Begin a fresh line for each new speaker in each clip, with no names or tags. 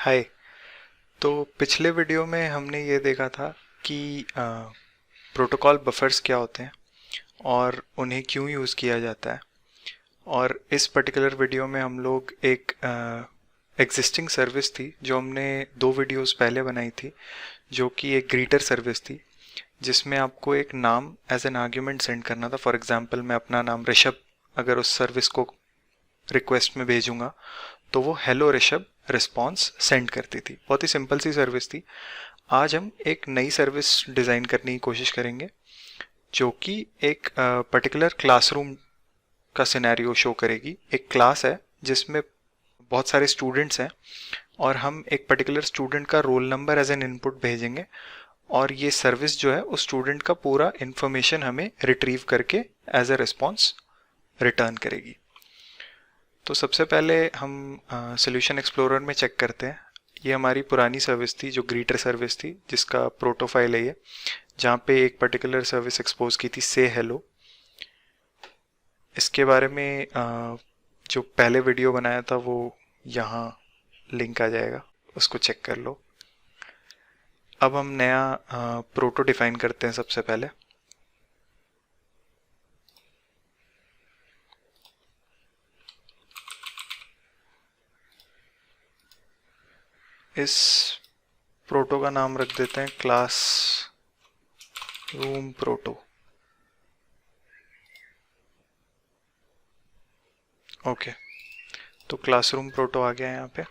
हाय। तो पिछले वीडियो में हमने ये देखा था कि प्रोटोकॉल बफर्स क्या होते हैं और उन्हें क्यों यूज़ किया जाता है। और इस पर्टिकुलर वीडियो में हम लोग एक एग्जिस्टिंग सर्विस थी जो हमने 2 वीडियोस पहले बनाई थी, जो कि एक ग्रीटर सर्विस थी जिसमें आपको एक नाम एज एन आर्ग्यूमेंट सेंड करना था। फॉर एग्जांपल मैं अपना नाम ऋषभ अगर उस सर्विस को रिक्वेस्ट में भेजूंगा तो वो हेलो ऋषभ रिस्पॉन्स सेंड करती थी। बहुत ही सिंपल सी सर्विस थी। आज हम एक नई सर्विस डिज़ाइन करने की कोशिश करेंगे जो कि एक पर्टिकुलर क्लासरूम का सिनेरियो शो करेगी। एक क्लास है जिसमें बहुत सारे स्टूडेंट्स हैं और हम एक पर्टिकुलर स्टूडेंट का roll number as an input भेजेंगे और ये सर्विस जो है उस स्टूडेंट का पूरा इन्फॉर्मेशन हमें रिट्रीव करके एज अ रिस्पॉन्स रिटर्न करेगी। तो सबसे पहले हम सोल्यूशन एक्सप्लोरर में चेक करते हैं। ये हमारी पुरानी सर्विस थी जो ग्रीटर सर्विस थी, जिसका प्रोटोफाइल है ये, जहाँ पे एक पर्टिकुलर सर्विस एक्सपोज की थी से हेलो। इसके बारे में जो पहले वीडियो बनाया था वो यहाँ लिंक आ जाएगा, उसको चेक कर लो। अब हम नया प्रोटो डिफाइन करते हैं। सबसे पहले इस प्रोटो का नाम रख देते हैं क्लास रूम प्रोटो। ओके, तो क्लासरूम प्रोटो आ गया है यहाँ पे।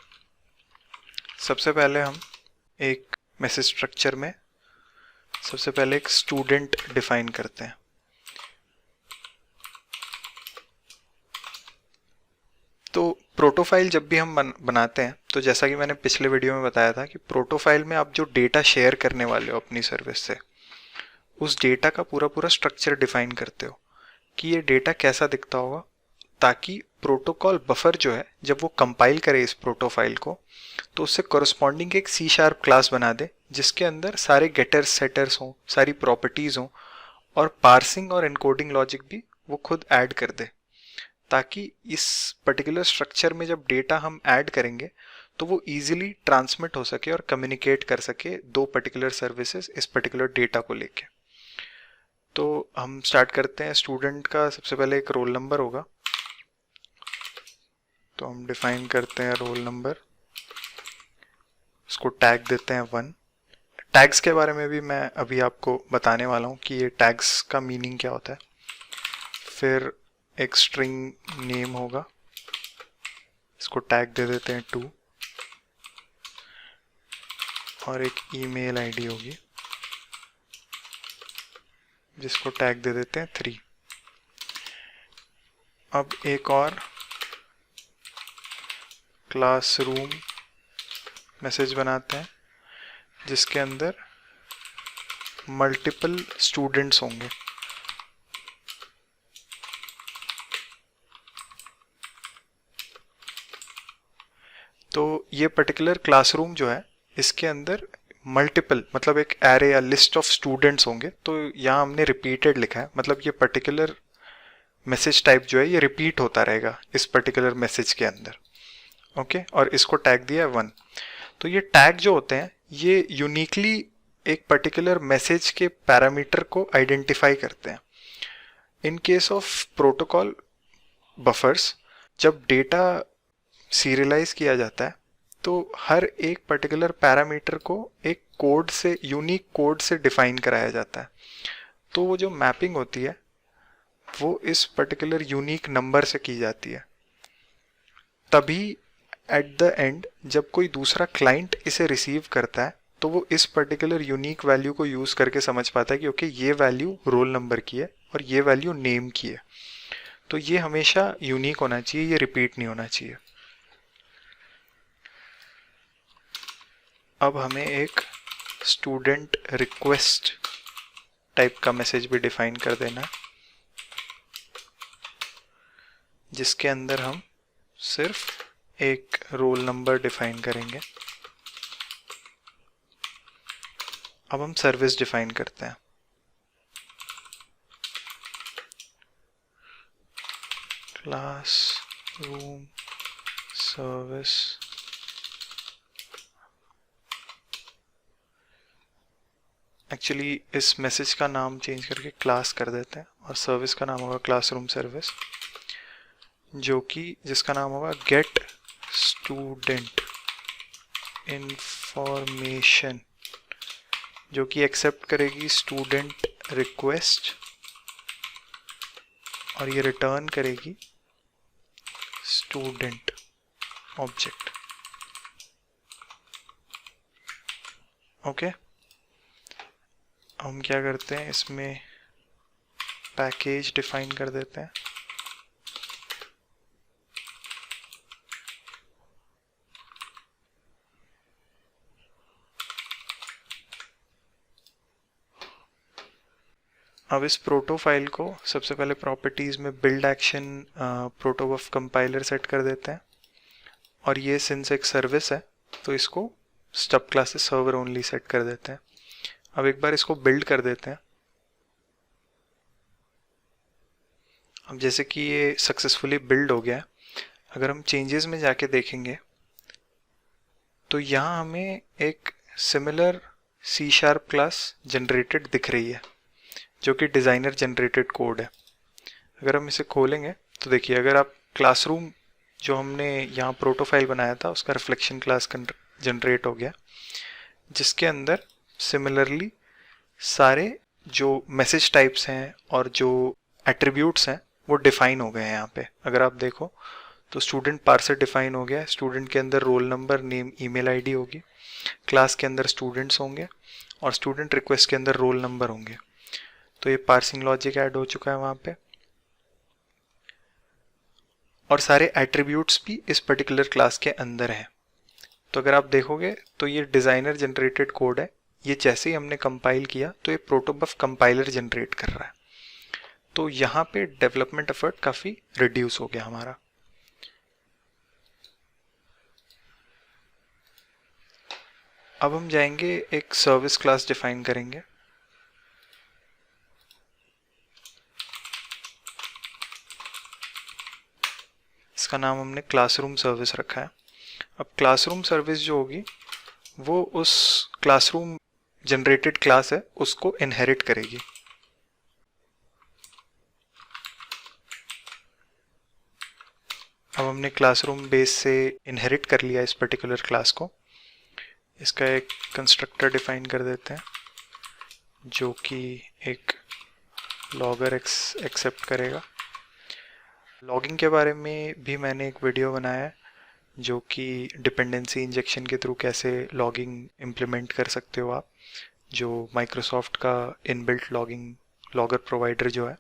सबसे पहले हम एक मैसेज स्ट्रक्चर में सबसे पहले एक स्टूडेंट डिफाइन करते हैं। तो प्रोटोफाइल जब भी हम बनाते हैं तो जैसा कि मैंने पिछले वीडियो में बताया था कि प्रोटोफाइल में आप जो डेटा शेयर करने वाले हो अपनी सर्विस से, उस डेटा का पूरा पूरा स्ट्रक्चर डिफाइन करते हो कि ये डेटा कैसा दिखता होगा, ताकि प्रोटोकॉल बफर जो है जब वो कंपाइल करे इस प्रोटोफाइल को तो उससे कोरस्पॉन्डिंग एक सी शार्प क्लास बना दे जिसके अंदर सारे गेटर्स सेटर्स हों, सारी प्रॉपर्टीज हों और पार्सिंग और एनकोडिंग लॉजिक भी वो खुद ऐड कर दे, ताकि इस पर्टिकुलर स्ट्रक्चर में जब डेटा हम ऐड करेंगे तो वो इजीली ट्रांसमिट हो सके और कम्युनिकेट कर सके दो पर्टिकुलर सर्विसेज इस पर्टिकुलर डेटा को लेके। तो हम स्टार्ट करते हैं। स्टूडेंट का सबसे पहले एक रोल नंबर होगा, तो हम डिफाइन करते हैं रोल नंबर, उसको टैग देते हैं 1। टैग्स के बारे में भी मैं अभी आपको बताने वाला हूँ कि ये टैग्स का मीनिंग क्या होता है। फिर एक स्ट्रिंग नेम होगा, इसको टैग दे देते हैं 2 और एक ईमेल आईडी होगी जिसको टैग दे देते हैं 3। अब एक और क्लासरूम मैसेज बनाते हैं जिसके अंदर मल्टीपल स्टूडेंट्स होंगे। तो ये पर्टिकुलर क्लासरूम जो है इसके अंदर मल्टीपल मतलब एक एरे या लिस्ट ऑफ स्टूडेंट्स होंगे। तो यहाँ हमने रिपीटेड लिखा है, मतलब ये पर्टिकुलर मैसेज टाइप जो है ये रिपीट होता रहेगा इस पर्टिकुलर मैसेज के अंदर। ओके, और इसको टैग दिया है 1। तो ये टैग जो होते हैं ये यूनिकली एक पर्टिकुलर मैसेज के पैरामीटर को आइडेंटिफाई करते हैं। In case of protocol buffers, जब डेटा सीरियलाइज किया जाता है तो हर एक पर्टिकुलर पैरामीटर को एक कोड से, यूनिक कोड से डिफाइन कराया जाता है। तो वो जो मैपिंग होती है वो इस पर्टिकुलर यूनिक नंबर से की जाती है। तभी एट द एंड जब कोई दूसरा क्लाइंट इसे रिसीव करता है तो वो इस पर्टिकुलर यूनिक वैल्यू को यूज करके समझ पाता है कि ओके ये वैल्यू रोल नंबर की है और ये वैल्यू नेम की है। तो ये हमेशा यूनिक होना चाहिए, ये रिपीट नहीं होना चाहिए। अब हमें एक स्टूडेंट रिक्वेस्ट टाइप का मैसेज भी डिफाइन कर देना है जिसके अंदर हम सिर्फ एक रोल नंबर डिफाइन करेंगे। अब हम सर्विस डिफाइन करते हैं। क्लास रूम सर्विस एक्चुअली इस मैसेज का नाम चेंज करके क्लास कर देते हैं और सर्विस का नाम होगा क्लासरूम सर्विस, जो कि जिसका नाम होगा गेट स्टूडेंट इंफॉर्मेशन, जो कि एक्सेप्ट करेगी स्टूडेंट रिक्वेस्ट और ये रिटर्न करेगी स्टूडेंट ऑब्जेक्ट। ओके, हम क्या करते हैं, इसमें पैकेज डिफाइन कर देते हैं। अब इस प्रोटो फाइल को सबसे पहले प्रॉपर्टीज में बिल्ड एक्शन प्रोटोबफ कंपाइलर सेट कर देते हैं, और ये सिंस एक सर्विस है तो इसको stub classes server only set कर देते हैं। अब एक बार इसको बिल्ड कर देते हैं। अब जैसे कि ये सक्सेसफुली बिल्ड हो गया है, अगर हम चेंजेस में जाके देखेंगे तो यहाँ हमें एक सिमिलर C# क्लास जनरेटेड दिख रही है, जो कि डिज़ाइनर जनरेटेड कोड है। अगर हम इसे खोलेंगे तो देखिए, अगर आप क्लासरूम जो हमने यहाँ प्रोटोफाइल बनाया था उसका रिफ्लेक्शन क्लास जनरेट हो गया, जिसके अंदर सिमिलरली सारे जो मैसेज टाइप्स हैं और जो एट्रीब्यूट्स हैं वो डिफाइन हो गए हैं यहाँ पे। अगर आप देखो तो स्टूडेंट पार्सर डिफाइन हो गया, स्टूडेंट के अंदर roll number, name, email ID होगी, क्लास के अंदर स्टूडेंट्स होंगे और स्टूडेंट रिक्वेस्ट के अंदर रोल नंबर होंगे। तो ये पार्सिंग लॉजिक ऐड हो चुका है वहाँ पे, और सारे एट्रीब्यूट्स भी इस पर्टिकुलर क्लास के अंदर हैं। तो अगर आप देखोगे तो ये डिज़ाइनर जनरेटेड कोड है, ये जैसे ही हमने कंपाइल किया तो ये प्रोटोबफ कंपाइलर जनरेट कर रहा है। तो यहाँ पे डेवलपमेंट एफर्ट काफ़ी रिड्यूस हो गया हमारा। अब हम जाएंगे एक सर्विस क्लास डिफाइन करेंगे। इसका नाम हमने क्लासरूम सर्विस रखा है। अब क्लासरूम सर्विस जो होगी वो उस क्लासरूम जनरेटेड क्लास है उसको इनहेरिट करेगी। अब हमने क्लासरूम बेस से इनहेरिट कर लिया इस पर्टिकुलर क्लास को। इसका एक कंस्ट्रक्टर डिफाइन कर देते हैं जो कि एक लॉगर एक्सेप्ट करेगा। लॉगिंग के बारे में भी मैंने एक वीडियो बनाया है, जो कि डिपेंडेंसी इंजेक्शन के थ्रू कैसे लॉगिंग इम्प्लीमेंट कर सकते हो आप, जो माइक्रोसॉफ्ट का इनबिल्ट लॉगिंग लॉगर प्रोवाइडर जो है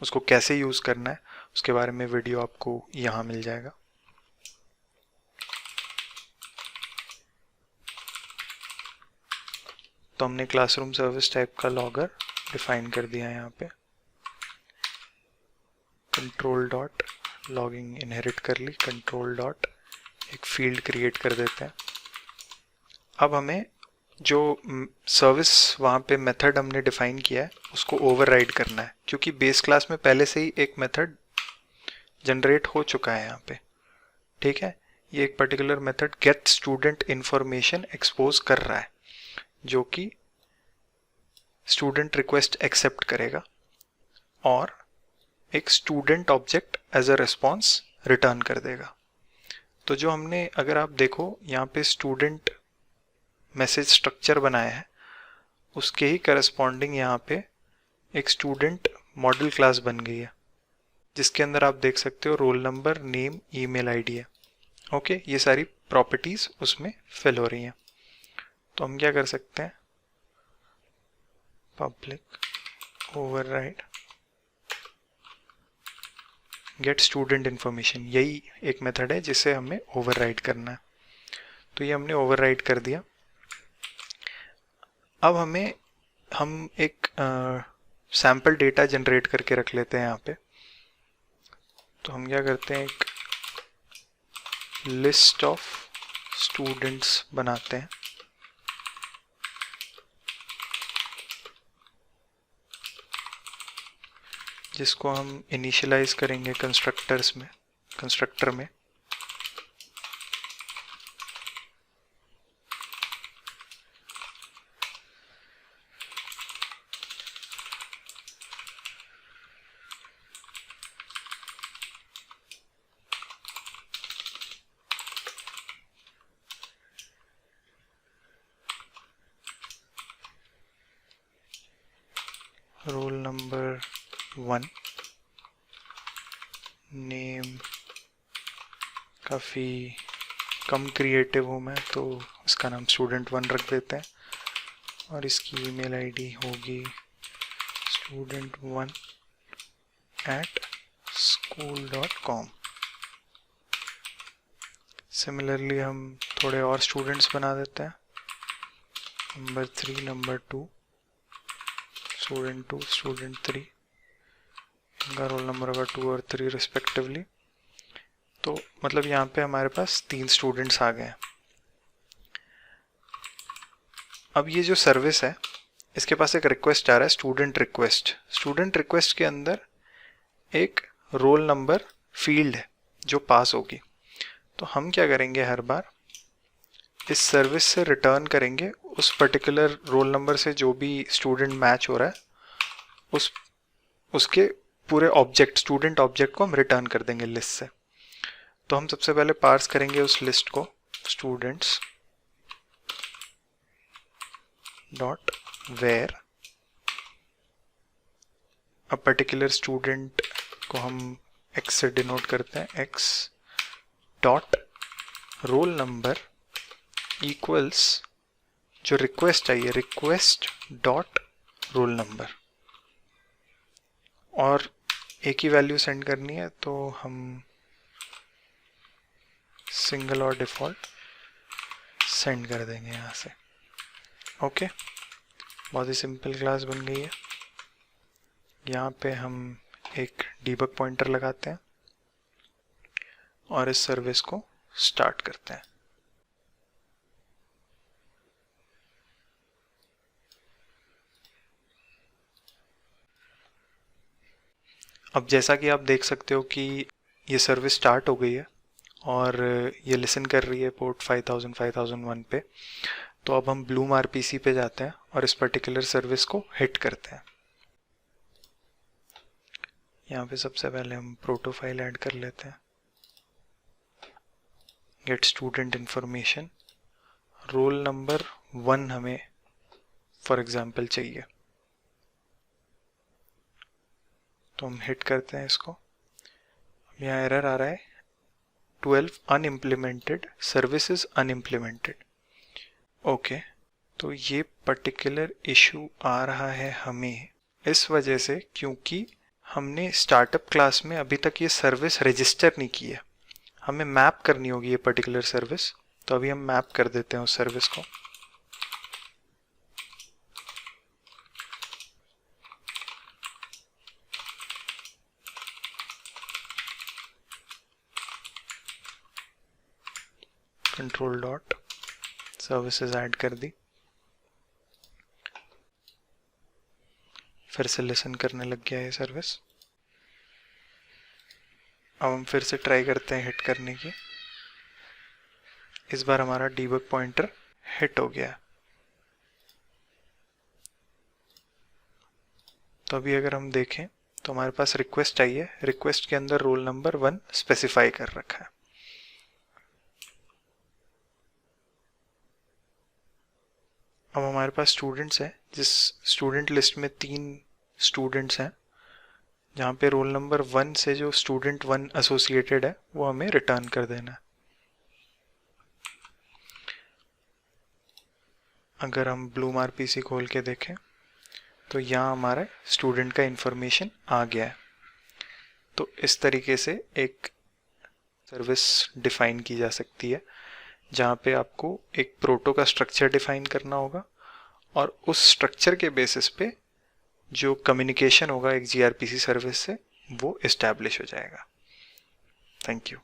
उसको कैसे यूज़ करना है, उसके बारे में वीडियो आपको यहाँ मिल जाएगा। तो हमने क्लासरूम सर्विस टाइप का लॉगर डिफाइन कर दिया है यहाँ पे। कंट्रोल डॉट लॉगिंग इनहेरिट कर ली, कंट्रोल डॉट एक फील्ड क्रिएट कर देते हैं। अब हमें जो सर्विस वहाँ पे मेथड हमने डिफाइन किया है उसको ओवरराइड करना है, क्योंकि बेस क्लास में पहले से ही एक मेथड जनरेट हो चुका है यहाँ पे। ठीक है, ये एक particular method gate student information expose कर रहा है, जो कि स्टूडेंट रिक्वेस्ट एक्सेप्ट करेगा और एक student object as a response return कर देगा। तो जो हमने, अगर आप देखो यहाँ पे स्टूडेंट मैसेज स्ट्रक्चर बनाया है उसके ही करस्पॉन्डिंग यहाँ पे एक स्टूडेंट मॉडल क्लास बन गई है, जिसके अंदर आप देख सकते हो roll number, name, email ID है। ओके, ये सारी प्रॉपर्टीज उसमें फिल हो रही हैं। तो हम क्या कर सकते हैं, public override get student information, यही एक मेथड है जिसे हमें ओवरराइड करना है। तो ये हमने ओवरराइड कर दिया। अब हम एक सैम्पल डेटा जनरेट करके रख लेते हैं यहाँ पे। तो हम क्या करते हैं, एक लिस्ट ऑफ स्टूडेंट्स बनाते हैं। जिसको हम इनिशियलाइज करेंगे कंस्ट्रक्टर में। रोल नंबर 1, नेम काफ़ी कम क्रिएटिव हूँ मैं, तो इसका नाम student1 रख देते हैं, और इसकी ईमेल आईडी होगी student1@school.com। सिमिलरली हम थोड़े और स्टूडेंट्स बना देते हैं, नंबर 3, नंबर 2, स्टूडेंट 2, स्टूडेंट 3, इनका रोल नंबर होगा 2 और 3 रिस्पेक्टिवली। तो मतलब यहाँ पे हमारे पास 3 स्टूडेंट्स आ गए हैं। अब ये जो सर्विस है, इसके पास एक रिक्वेस्ट आ रहा है, स्टूडेंट रिक्वेस्ट। स्टूडेंट रिक्वेस्ट के अंदर एक रोल नंबर फील्ड है जो पास होगी। तो हम क्या करेंगे, हर बार इस सर्विस से रिटर्न करेंगे उस पर्टिकुलर रोल नंबर से जो भी स्टूडेंट मैच हो रहा है, उसके पूरे ऑब्जेक्ट, स्टूडेंट ऑब्जेक्ट को हम रिटर्न कर देंगे लिस्ट से। तो हम सबसे पहले पार्स करेंगे उस लिस्ट को, students dot where a particular student को हम x से डिनोट करते हैं, x dot roll number equals जो रिक्वेस्ट आई है, रिक्वेस्ट डॉट रोल नंबर, और एक ही वैल्यू सेंड करनी है, तो हम सिंगल और डिफ़ॉल्ट सेंड कर देंगे यहाँ से। ओके, बहुत ही सिंपल क्लास बन गई है। यहाँ पे हम एक डीबग पॉइंटर लगाते हैं और इस सर्विस को स्टार्ट करते हैं। अब जैसा कि आप देख सकते हो कि ये सर्विस स्टार्ट हो गई है और ये लिसन कर रही है पोर्ट 5001 पे। तो अब हम ब्लूम आरपीसी पे जाते हैं और इस पर्टिकुलर सर्विस को हिट करते हैं। यहाँ पे सबसे पहले हम प्रोटो फाइल ऐड कर लेते हैं, get student information, roll number 1 हमें फॉर एग्जांपल चाहिए, तो हम हिट करते हैं इसको। यहाँ एरर आ रहा है 12 अनइम्प्लीमेंटेड, सर्विसेज अनइम्प्लीमेंटेड। ओके, तो ये पर्टिकुलर इशू आ रहा है हमें इस वजह से क्योंकि हमने स्टार्टअप क्लास में अभी तक ये सर्विस रजिस्टर नहीं की है। हमें मैप करनी होगी ये पर्टिकुलर सर्विस, तो अभी हम मैप कर देते हैं उस सर्विस को। कंट्रोल डॉट सर्विसेज ऐड कर दी, फिर से लिसन करने लग गया ये सर्विस। अब हम फिर से ट्राई करते हैं हिट करने की। इस बार हमारा डीबग पॉइंटर हिट हो गया। तो अभी अगर हम देखें तो हमारे पास रिक्वेस्ट आई है, रिक्वेस्ट के अंदर रोल नंबर 1 स्पेसिफाई कर रखा है। अब हमारे पास स्टूडेंट्स हैं, जिस स्टूडेंट लिस्ट में 3 स्टूडेंट्स हैं, जहाँ पे रोल नंबर 1 से जो स्टूडेंट 1 एसोसिएटेड है वो हमें रिटर्न कर देना है। अगर हम ब्लूम आरपीसी खोल के देखें तो यहाँ हमारा स्टूडेंट का इंफॉर्मेशन आ गया है। तो इस तरीके से एक सर्विस डिफाइन की जा सकती है, जहाँ पे आपको एक प्रोटो का स्ट्रक्चर डिफाइन करना होगा और उस स्ट्रक्चर के बेसिस पे जो कम्युनिकेशन होगा एक जीआरपीसी सर्विस से वो इस्टेब्लिश हो जाएगा। Thank you.